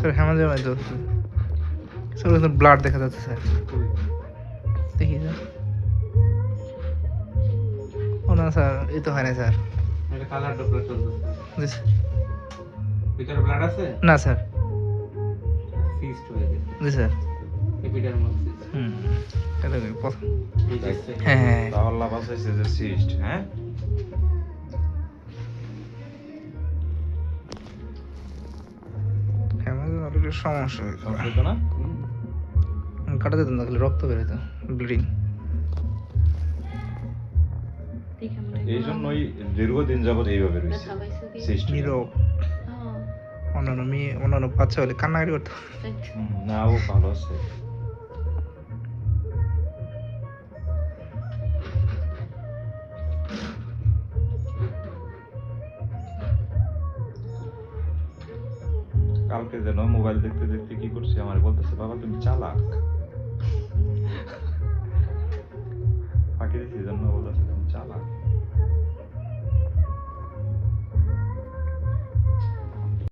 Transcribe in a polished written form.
Sir হেমাঞ্জমাই তো sir ওখানে blood দেখা যাচ্ছে স্যার দেখি স্যার ও না স্যার এই তো হয় না স্যার এটা কালার ডপলার চলতেছে জি স্যার। ভিতরে ব্লাড আছে না স্যার সিস্ট হয়ে গেছে জি স্যার এপিডার্মাল সিস্ট এটা প্রথম এই যে হ্যাঁ হ্যাঁ তাহলে বাসাইছে যে সিস্ট হ্যাঁ হেমাঞ্জমার একটু সমস্যা হয়েছে সমস্যা না কাটা যেত না খালি রক্ত বেরোতো ব্লিডিং এই জন্যই দীর্ঘদিন যাবত এইভাবে রয়েছে সিস্ট নীরব অন্যান্য মেয়ে অন্যান্য বাচ্চা হলে কান্নাকাটি করতো না ও ভালো আছে কালকে যেন মোবাইল দেখতে দেখতে কি করছে আমার বলতেছে বাবা তুমি চালাক